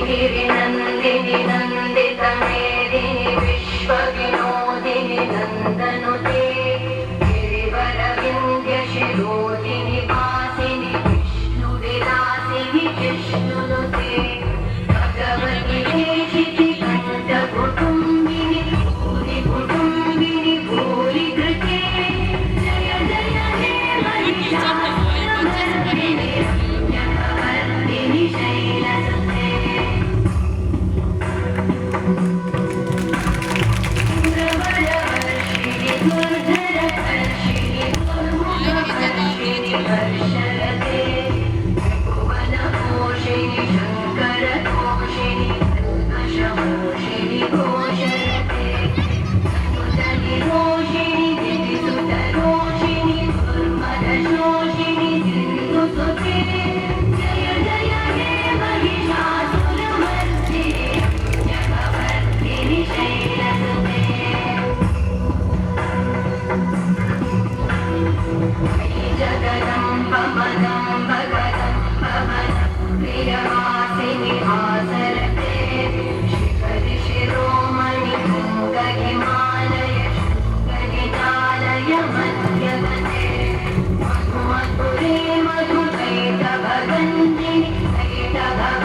गिरिनन्दिनि नन्दितमेदिनि विश्वविनोदिनि नन्दनुते गिरिवरविन्द्यशिरोदिनि वासिनि विष्णुविलासिनि जिष्णुनुते भगवति देशिति कण्ठकुटुम्बिनि भूरि कुटुम्बिनि भूरि कृते जय जय हे महिषासुरमर्दिनि रम्यकवर्दिनि शैलसुते सुरवरवर्षिणि दुर्धरवर्षिणि दुर्मुखवर्षिणि वर्षरते त्रिभुवनपोषिणि शङ्करतोषिणि कल्मषमोषिणि घोषरते धनुधनिरोषिणि दिविसुतरोषिणि दुर्मदशोषिणि सिन्धुसुते जय जय हे महिषासुरमर्दिनि रम्यकवर्दिनि शैलसुते जगदम्ब मदम्ब गदम्ब प्रियवासिनि आसरते शिखरि शिरोमणि तुङ्गहिमालय शृङ्गनिजालय मध्यगते मधुमधुरे मधुकैटभगञ्जिनि कैटभग